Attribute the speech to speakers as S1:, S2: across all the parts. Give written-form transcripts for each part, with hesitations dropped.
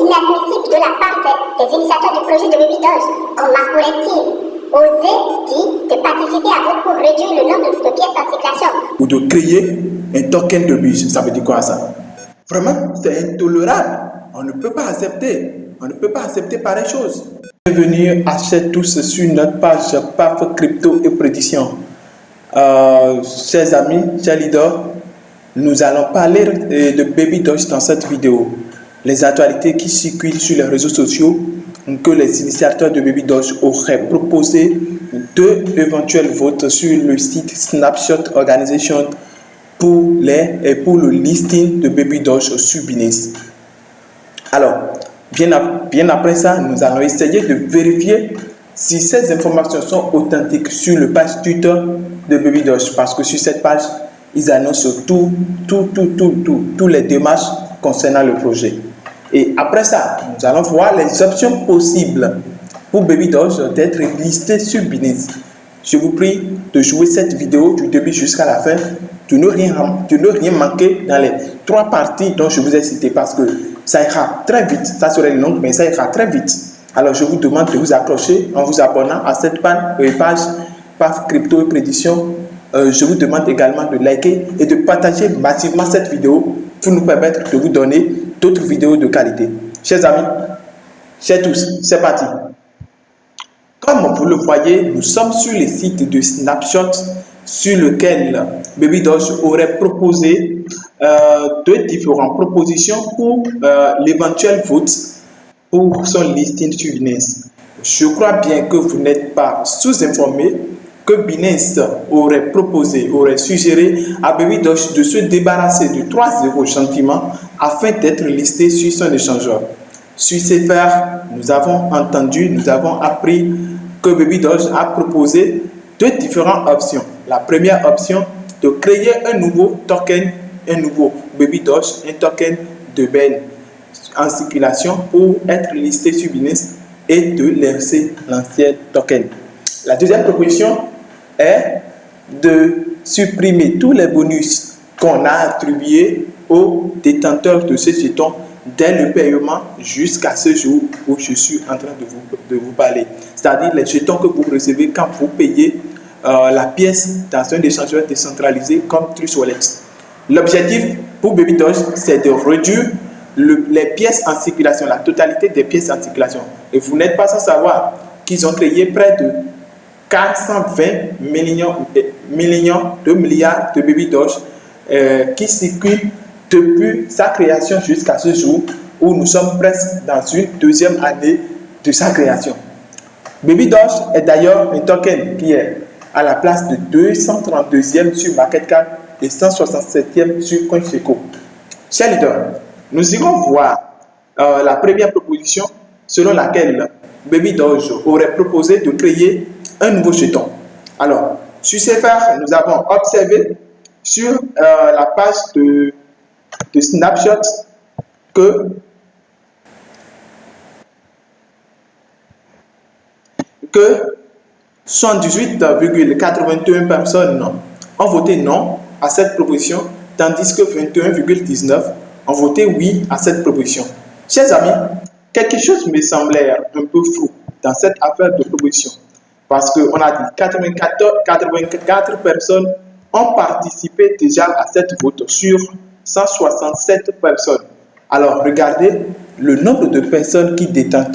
S1: inadmissible de la part des initiateurs du projet de Baby Doge. Comment pourrait-il oser dire de participer à vote pour réduire le nombre de pièces en circulation?
S2: Ou de créer un token de bus. Ça veut dire quoi ça? Vraiment, c'est intolérable. On ne peut pas accepter. On ne peut pas accepter pareille chose. Bienvenue à tous sur notre page PAF Crypto et Prédiction. Chers amis, chers leaders, nous allons parler de Baby Doge dans cette vidéo. Les actualités qui circulent sur les réseaux sociaux que les initiateurs de Baby Doge auraient proposé deux éventuels votes sur le site Snapshot Organization pour le listing de Baby Doge sur Binance. Alors, bien après ça, nous allons essayer de vérifier si ces informations sont authentiques sur le page Twitter de Baby Doge, parce que sur cette page, ils annoncent tous les démarches concernant le projet. Et après ça, nous allons voir les options possibles pour Baby Doge d'être listé sur Binance. Je vous prie de jouer cette vidéo du début jusqu'à la fin, de ne rien manquer dans les trois parties dont je vous ai cité, parce que ça ira très vite. Ça serait long, mais ça ira très vite. Alors je vous demande de vous accrocher en vous abonnant à cette page PAF Crypto et Prédiction. Je vous demande également de liker et de partager massivement cette vidéo pour nous permettre de vous donner d'autres vidéos de qualité. Chers amis, chers tous, c'est parti. Comme vous le voyez, nous sommes sur le site de Snapshot sur lequel Baby Doge aurait proposé deux différentes propositions pour l'éventuel vote pour son listing sur Binance. Je crois bien que vous n'êtes pas sous-informé que Binance aurait suggéré à Baby Doge de se débarrasser de 3 € gentiment afin d'être listé sur son échangeur. Sur ces faits, nous avons appris que Baby Doge a proposé deux différentes options. La première option, de créer un nouveau token, un nouveau Baby Doge, un token de Ben en circulation pour être listé sur Binance et de laisser l'ancien token. La deuxième proposition est de supprimer tous les bonus qu'on a attribués aux détenteurs de ces jetons dès le paiement jusqu'à ce jour où je suis en train de vous parler. C'est-à-dire les jetons que vous recevez quand vous payez la pièce dans un échangeur décentralisé comme Trust Wallet. L'objectif pour Baby Doge, c'est de réduire les pièces en circulation, la totalité des pièces en circulation. Et vous n'êtes pas sans savoir qu'ils ont créé près de 420 milliards de Baby Doge qui circulent depuis sa création jusqu'à ce jour où nous sommes presque dans une deuxième année de sa création. Baby Doge est d'ailleurs un token qui est à la place de 232e sur MarketCap et 167e sur CoinGecko. Chers leaders, nous irons voir la première proposition selon laquelle Baby Doge aurait proposé de créer un nouveau jeton. Alors, sur ces faits, nous avons observé sur la page de Snapshot que 78,81 personnes ont voté non à cette proposition, tandis que 21,19 ont voté oui à cette proposition. Chers amis, quelque chose me semblait un peu flou dans cette affaire de proposition, parce qu'on a dit 84 personnes ont participé déjà à cette vote sur 167 personnes. Alors, regardez le nombre de personnes qui détiennent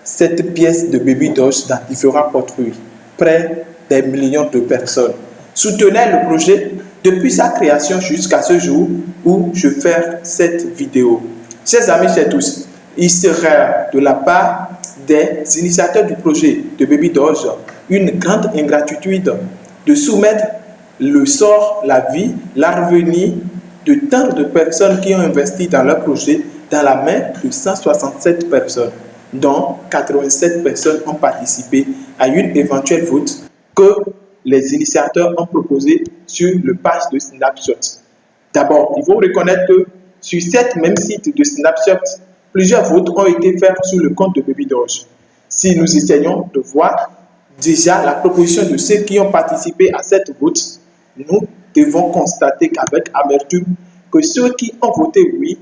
S2: cette pièce de Baby Doge dans différents portefeuilles. Près des millions de personnes soutenaient le projet depuis sa création jusqu'à ce jour où je fais cette vidéo. Chers amis, chers tous, il serait de la part des initiateurs du projet de Baby Doge une grande ingratitude de soumettre le sort, la vie, l'avenir de tant de personnes qui ont investi dans leur projet dans la main de 167 personnes, dont 87 personnes ont participé à une éventuelle vote que les initiateurs ont proposé sur le page de Snapshot. D'abord, il faut reconnaître que sur cette même site de Snapshot, plusieurs votes ont été faits sur le compte de Baby Doge. Si nous essayons de voir déjà la proposition de ceux qui ont participé à cette vote, nous devons constater qu'avec amertume que ceux qui ont voté oui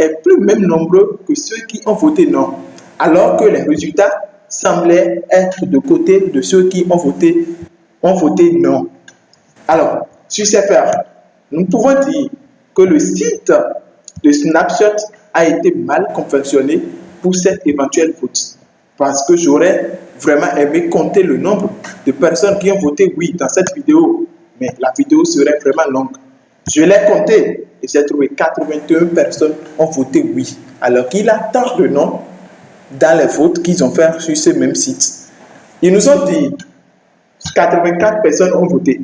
S2: est plus même nombreux que ceux qui ont voté non, alors que les résultats semblaient être de côté de ceux qui ont voté non. Alors, sur ces faits, nous pouvons dire que le site de Snapchat a été mal confectionné pour cet éventuel vote. Parce que j'aurais vraiment aimé compter le nombre de personnes qui ont voté oui dans cette vidéo. Mais la vidéo serait vraiment longue. Je l'ai compté et j'ai trouvé 81 personnes ont voté oui. Alors qu'il y a tant de noms dans les votes qu'ils ont fait sur ce même site. Ils nous ont dit 84 personnes ont voté.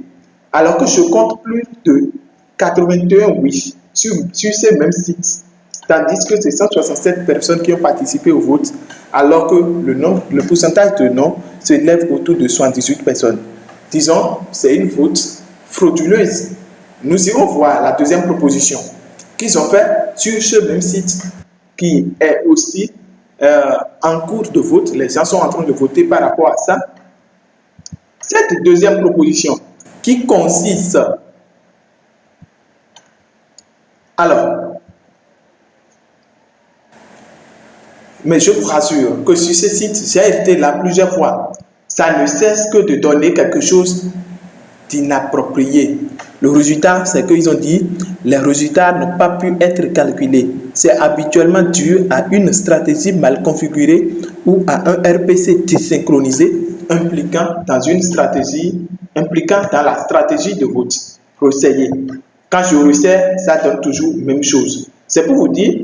S2: Alors que je compte plus de 81 oui sur ce même site. Tandis que c'est 167 personnes qui ont participé au vote, alors que le pourcentage de non s'élève autour de 78 personnes. Disons, c'est une vote frauduleuse. Nous irons voir la deuxième proposition qu'ils ont fait sur ce même site qui est aussi en cours de vote. Les gens sont en train de voter par rapport à ça. Cette deuxième proposition qui consiste mais je vous rassure que sur ce site, j'ai été là plusieurs fois. Ça ne cesse que de donner quelque chose d'inapproprié. Le résultat, c'est qu'ils ont dit les résultats n'ont pas pu être calculés. C'est habituellement dû à une stratégie mal configurée ou à un RPC désynchronisé impliquant dans la stratégie de vote procédé. Quand je resserre, ça donne toujours la même chose. C'est pour vous dire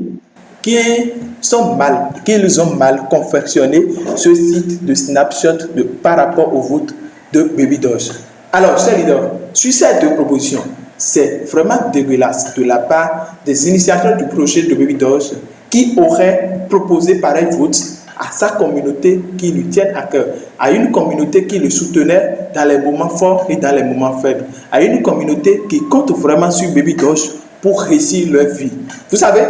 S2: qu'ils ont mal confectionné ce site de Snapchat par rapport au vote de Baby Doge. Alors, chers leaders, sur ces deux propositions, c'est vraiment dégueulasse de la part des initiateurs du projet de Baby Doge qui auraient proposé pareil vote à sa communauté qui lui tienne à cœur, à une communauté qui le soutenait dans les moments forts et dans les moments faibles, à une communauté qui compte vraiment sur Baby Doge pour réussir leur vie. Vous savez,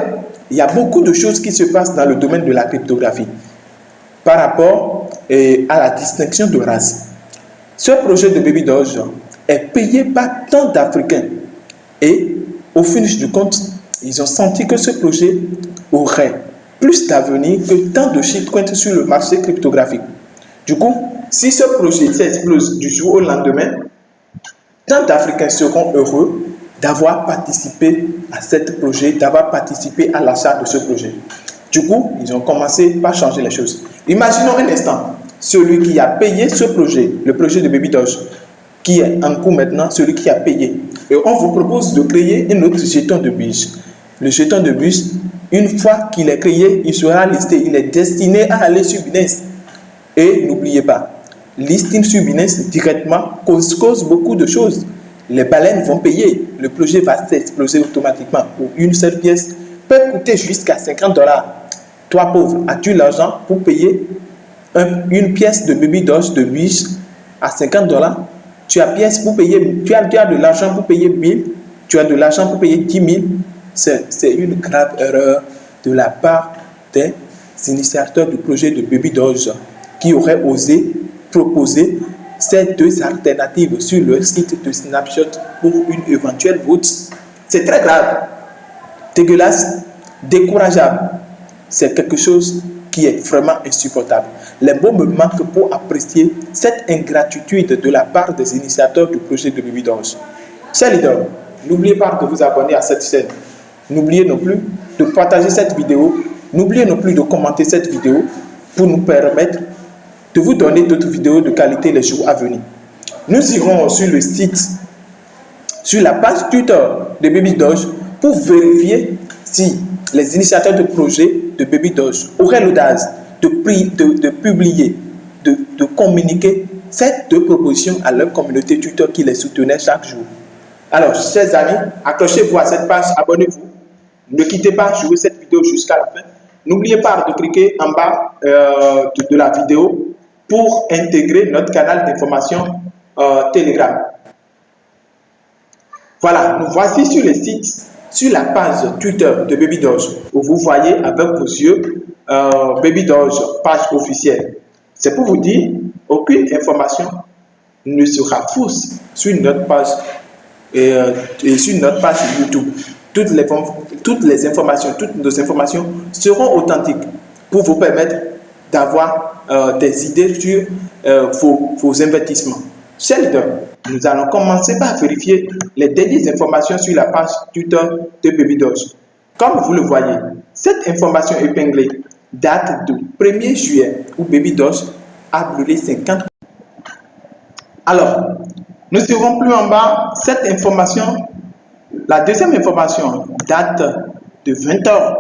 S2: il y a beaucoup de choses qui se passent dans le domaine de la cryptographie par rapport à la distinction de race. Ce projet de Baby Doge est payé par tant d'Africains et au finish du compte, ils ont senti que ce projet aurait plus d'avenir que tant de shitcoins sur le marché cryptographique. Du coup, si ce projet s'explose du jour au lendemain, tant d'Africains seront heureux d'avoir participé à ce projet, d'avoir participé à l'achat de ce projet. Du coup, ils ont commencé par changer les choses. Imaginons un instant, celui qui a payé ce projet, le projet de Baby Doge, qui est en cours maintenant, celui qui a payé. Et on vous propose de créer un autre jeton de bûche. Le jeton de bûche, une fois qu'il est créé, il sera listé. Il est destiné à aller sur Binance. Et n'oubliez pas, listing sur Binance directement cause beaucoup de choses. Les baleines vont payer. Le projet va s'exploser automatiquement. Pour une seule pièce peut coûter jusqu'à $50. Toi, pauvre, as-tu l'argent pour payer une pièce de Baby Doge de bûche à $50? Tu as de l'argent pour payer 1000. Tu as de l'argent pour payer 10 000. C'est une grave erreur de la part des initiateurs du projet de Baby Doge qui auraient osé proposer ces deux alternatives sur le site de Snapchat pour une éventuelle vote. C'est très grave, dégueulasse, décourageable. C'est quelque chose qui est vraiment insupportable. Les mots me manquent pour apprécier cette ingratitude de la part des initiateurs du projet de Baby Doge. Chers leaders, n'oubliez pas de vous abonner à cette chaîne. N'oubliez non plus de partager cette vidéo. N'oubliez non plus de commenter cette vidéo pour nous permettre de vous donner d'autres vidéos de qualité les jours à venir. Nous irons sur le site, sur la page Twitter de Baby Doge pour vérifier si les initiateurs de projet de Baby Doge auraient l'audace de publier, de communiquer ces deux propositions à leur communauté Twitter qui les soutenait chaque jour. Alors, chers amis, accrochez-vous à cette page, abonnez-vous. Ne quittez pas, jouez cette vidéo jusqu'à la fin. N'oubliez pas de cliquer en bas de la vidéo pour intégrer notre canal d'information Telegram. Voilà, nous voici sur le site, sur la page Twitter de Baby Doge, où vous voyez avec vos yeux Baby Doge, page officielle. C'est pour vous dire, aucune information ne sera fausse sur notre page et sur notre page YouTube. toutes les informations, toutes nos informations seront authentiques pour vous permettre d'avoir des idées sur vos investissements. Chers leaders, nous allons commencer par vérifier les dernières informations sur la page Twitter de Babydoge. Comme vous le voyez, cette information épinglée date du 1er juillet où Babydoge a brûlé 50. Alors, nous serons plus en bas. Cette information, la deuxième information date de 20 h,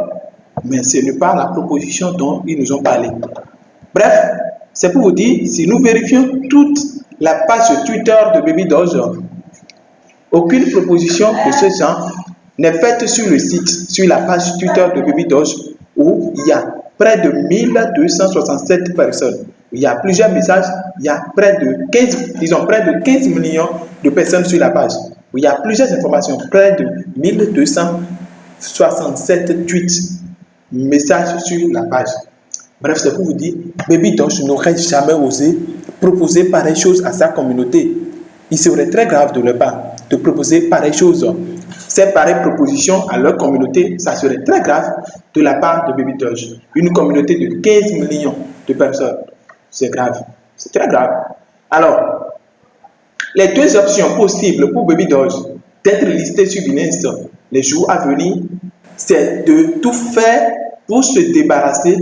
S2: mais ce n'est pas la proposition dont ils nous ont parlé. Bref, c'est pour vous dire, si nous vérifions toute la page Twitter de Babydoge, aucune proposition de ce genre n'est faite sur le site, sur la page Twitter de Babydoge, où il y a près de 1267 personnes. Il y a plusieurs messages, il y a près de 15 millions de personnes sur la page. Où il y a plusieurs informations, près de 1267 tweets, messages sur la page. Bref, c'est pour vous dire, Babydoge n'aurait jamais osé proposer pareille chose à sa communauté. Il serait très grave de leur part de proposer pareille chose. Ces pareilles propositions à leur communauté, ça serait très grave de la part de Babydoge. Une communauté de 15 millions de personnes. C'est grave. C'est très grave. Alors, les deux options possibles pour Babydoge d'être listé sur Binance les jours à venir, c'est de tout faire pour se débarrasser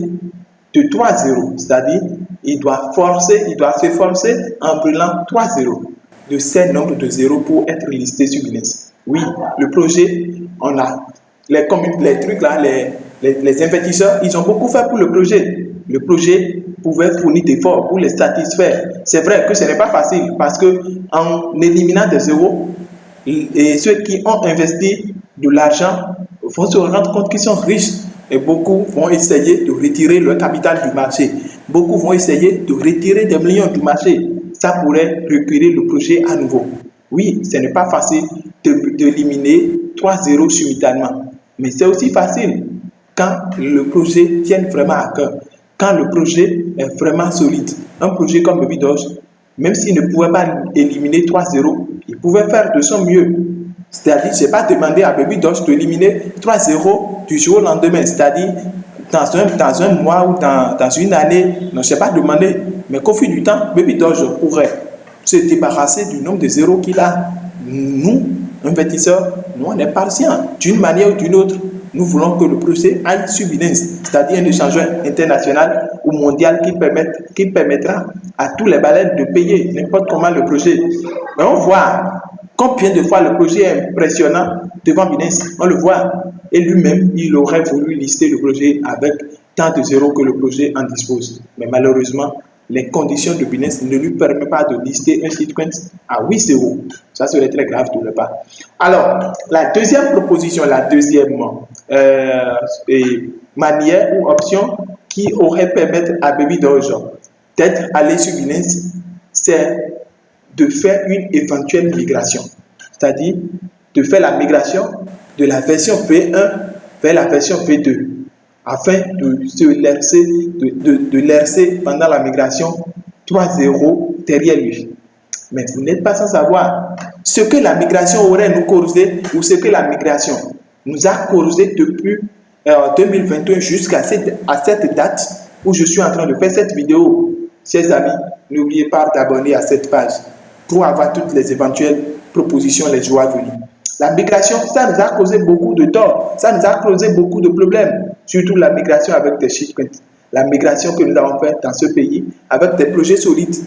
S2: de 3 zéros. C'est-à-dire, il doit se forcer en brûlant 3 zéros de ces nombres de zéros pour être listé sur Binance. Oui, le projet, on a les trucs là, les investisseurs, ils ont beaucoup fait pour le projet. Le projet pouvait fournir des efforts pour les satisfaire. C'est vrai que ce n'est pas facile parce que en éliminant des zéros, et ceux qui ont investi de l'argent vont se rendre compte qu'ils sont riches et beaucoup vont essayer de retirer leur capital du marché. Beaucoup vont essayer de retirer des millions du marché. Ça pourrait reculer le projet à nouveau. Oui, ce n'est pas facile d'éliminer 3 zéros simultanément. Mais c'est aussi facile quand le projet tient vraiment à cœur. Quand le projet est vraiment solide. Un projet comme Babydoge, même s'il ne pouvait pas éliminer 3 zéros, il pouvait faire de son mieux. C'est-à-dire, je n'ai pas demandé à Babydoge d'éliminer 3 zéros du jour au lendemain. C'est-à-dire, dans un mois ou dans une année, non, je n'ai pas demandé. Mais qu'au fil du temps, Babydoge pourrait se débarrasser du nombre de zéros qu'il a. Nous, investisseurs, nous, on est patients. D'une manière ou d'une autre, nous voulons que le projet aille sur Binance, c'est-à-dire un échangeur international ou mondial qui permettra à tous les baleines de payer n'importe comment le projet. Mais on voit combien de fois le projet est impressionnant devant Binance. On le voit. Et lui-même, il aurait voulu lister le projet avec tant de zéros que le projet en dispose. Mais malheureusement, les conditions de Binance ne lui permettent pas de lister un shitcoin à 8 zéros. Ça serait très grave de leur part. Alors, la deuxième proposition, la deuxième manière ou option qui aurait permettre à Babydoge d'être allé sur Binance, c'est de faire une éventuelle migration. C'est-à-dire de faire la migration de la version V1 vers la version V2 afin de se laisser pendant la migration 3 zéros derrière lui. Mais vous n'êtes pas sans savoir ce que la migration aurait nous causé ou ce que la migration nous a causé depuis 2021 jusqu'à cette date où je suis en train de faire cette vidéo. Chers amis, n'oubliez pas d'abonner à cette page pour avoir toutes les éventuelles propositions les jours à venir. La migration, ça nous a causé beaucoup de tort, ça nous a causé beaucoup de problèmes, surtout la migration avec des shitcoins. La migration que nous avons faite dans ce pays avec des projets solides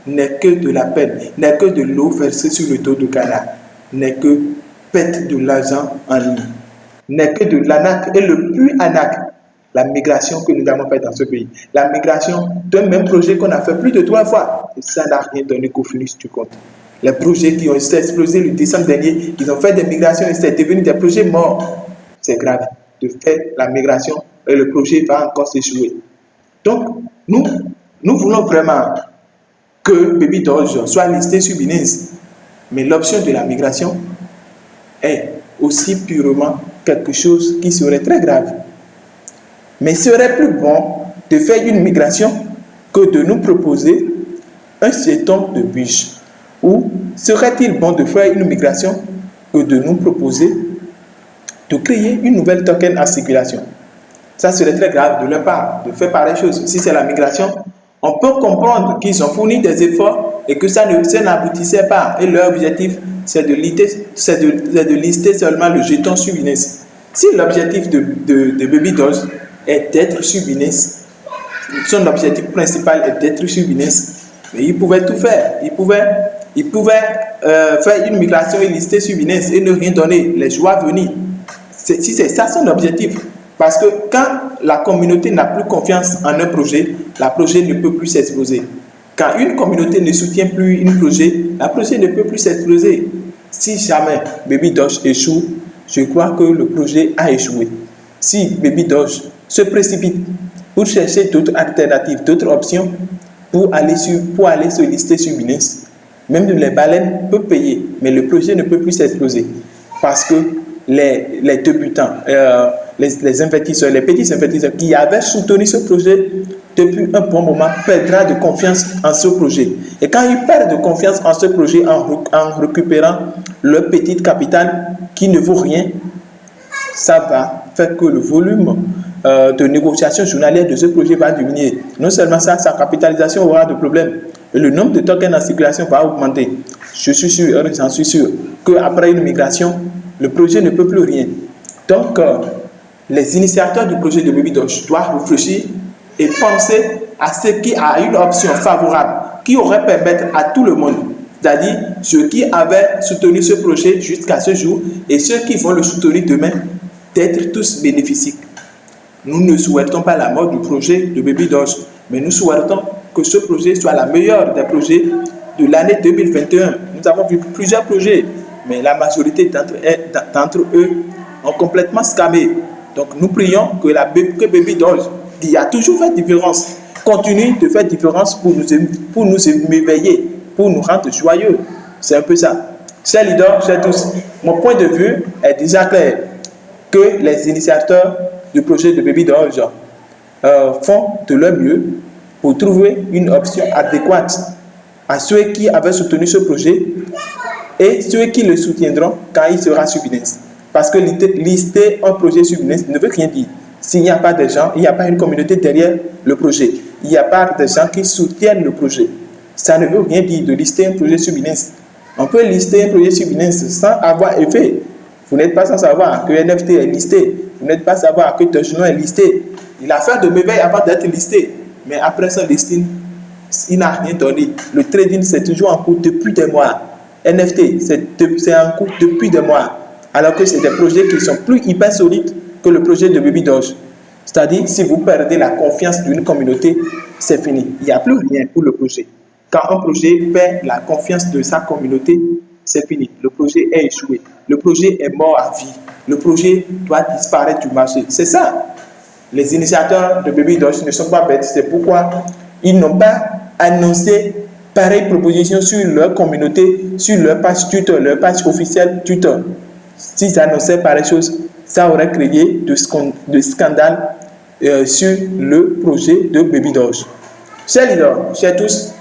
S2: n'est que de la peine, n'est que de l'eau versée sur le dos de canard, n'est que pète de l'argent en ligne, n'est que de l'anac et le plus anac. La migration que nous avons faite dans ce pays, la migration d'un même projet qu'on a fait plus de 3 fois, et ça n'a rien donné qu'au finish du compte. Les projets qui ont explosé le décembre dernier, ils ont fait des migrations et c'est devenu des projets morts. C'est grave de faire la migration et le projet va encore s'échouer. Donc, nous voulons vraiment que Babydoge soit listé sur Binance. Mais l'option de la migration est aussi purement quelque chose qui serait très grave. Mais il serait plus bon de faire une migration que de nous proposer un jeton de bûche. Ou serait-il bon de faire une migration que de nous proposer de créer une nouvelle token en circulation. Ça serait très grave de leur part de faire pareille chose. Si c'est la migration, on peut comprendre qu'ils ont fourni des efforts et que ça n'aboutissait pas. Et leur objectif, c'est de lister seulement le jeton sur Binance. Si l'objectif de Baby Doge est d'être sur Binance, son objectif principal est d'être sur Binance, mais il pouvait tout faire. Il pouvait faire une migration et lister sur Binance et ne rien donner, les jours à venir. Si c'est ça son objectif. Parce que quand la communauté n'a plus confiance en un projet, le projet ne peut plus s'exploser. Quand une communauté ne soutient plus un projet, le projet ne peut plus s'exploser. Si jamais Baby Doge échoue, je crois que le projet a échoué. Si Baby Doge se précipite pour chercher d'autres alternatives, d'autres options pour aller se lister sur Binance, même les baleines peuvent payer, mais le projet ne peut plus s'exploser. Parce que les débutants, les investisseurs, les petits investisseurs qui avaient soutenu ce projet depuis un bon moment perdront de confiance en ce projet. Et quand ils perdent de confiance en ce projet en récupérant leur petit capital qui ne vaut rien, ça va faire que le volume de négociation journalière de ce projet va diminuer. Non seulement ça, sa capitalisation aura des problèmes. Et le nombre de tokens en circulation va augmenter. Je suis sûr, j'en suis sûr, qu'après une migration, le projet ne peut plus rien. Donc, les initiateurs du projet de Baby Doge doivent réfléchir et penser à ce qui a une option favorable, qui aurait permis à tout le monde, c'est-à-dire ceux qui avaient soutenu ce projet jusqu'à ce jour et ceux qui vont le soutenir demain, d'être tous bénéficiques. Nous ne souhaitons pas la mort du projet de Baby Doge, mais nous souhaitons que ce projet soit la meilleure des projets de l'année 2021. Nous avons vu plusieurs projets, mais la majorité d'entre eux ont complètement scamé. Donc nous prions que Baby Doge, qui a toujours fait différence, continue de faire différence pour nous éveiller, pour nous rendre joyeux. C'est un peu ça. Chers leaders, chers tous, mon point de vue est déjà clair, que les initiateurs du projet de Baby Doge font de leur mieux pour trouver une option adéquate à ceux qui avaient soutenu ce projet et ceux qui le soutiendront quand il sera sur Binance. Parce que lister un projet sur Binance ne veut rien dire. S'il n'y a pas de gens, il n'y a pas une communauté derrière le projet, il n'y a pas de gens qui soutiennent le projet. Ça ne veut rien dire de lister un projet sur Binance. On peut lister un projet sur Binance sans avoir effet. Vous n'êtes pas sans savoir que NFT est listé. Vous n'êtes pas sans savoir que Dogecoin est listé. Il a fait de merveilles avant d'être listé. Mais après son listing, il n'a rien donné. Le trading, c'est toujours en cours depuis des mois. NFT, c'est en cours depuis des mois. Alors que c'est des projets qui sont plus hyper solides que le projet de Baby Doge. C'est-à-dire, si vous perdez la confiance d'une communauté, c'est fini. Il n'y a plus rien pour le projet. Quand un projet perd la confiance de sa communauté, c'est fini. Le projet est échoué. Le projet est mort à vie. Le projet doit disparaître du marché. C'est ça. Les initiateurs de Baby Doge ne sont pas bêtes. C'est pourquoi ils n'ont pas annoncé pareille proposition sur leur communauté, sur leur page Twitter, leur page officielle Twitter. S'ils annonçaient pareille chose, ça aurait créé de scandales sur le projet de Baby Doge. Chers leaders, chers tous,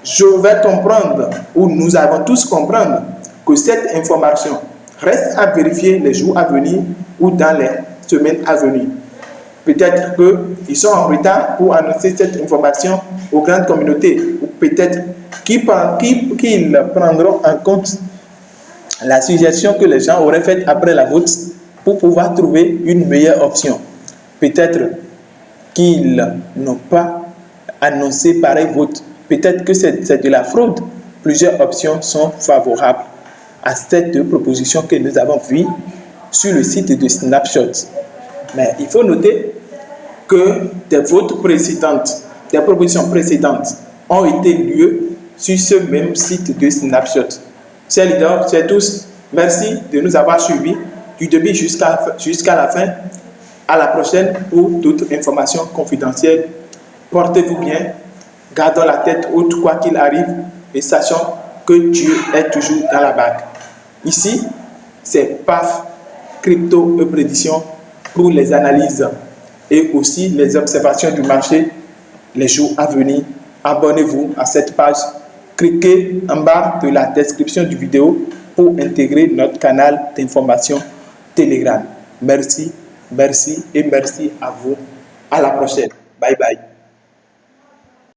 S2: je vais comprendre, ou nous allons tous comprendre, que cette information reste à vérifier les jours à venir ou dans les semaines à venir. Peut-être qu'ils sont en retard pour annoncer cette information aux grandes communautés, ou peut-être qu'ils prendront en compte la suggestion que les gens auraient faite après la vote pour pouvoir trouver une meilleure option. Peut-être qu'ils n'ont pas annoncé pareil vote. Peut-être que c'est de la fraude. Plusieurs options sont favorables à cette proposition que nous avons vue sur le site de Snapshot. Mais il faut noter que des votes précédentes, des propositions précédentes ont été lieu sur ce même site de Snapshot. Chers leaders, chers tous, merci de nous avoir suivis du début jusqu'à la fin. À la prochaine pour d'autres informations confidentielles. Portez-vous bien, gardons la tête haute quoi qu'il arrive et sachons que Dieu est toujours dans la bague. Ici, c'est PAF Crypto et Prédiction pour les analyses et aussi les observations du marché les jours à venir. Abonnez-vous à cette page. Cliquez en bas de la description du vidéo pour intégrer notre canal d'information Telegram. Merci, merci et merci à vous. À la prochaine. Bye bye.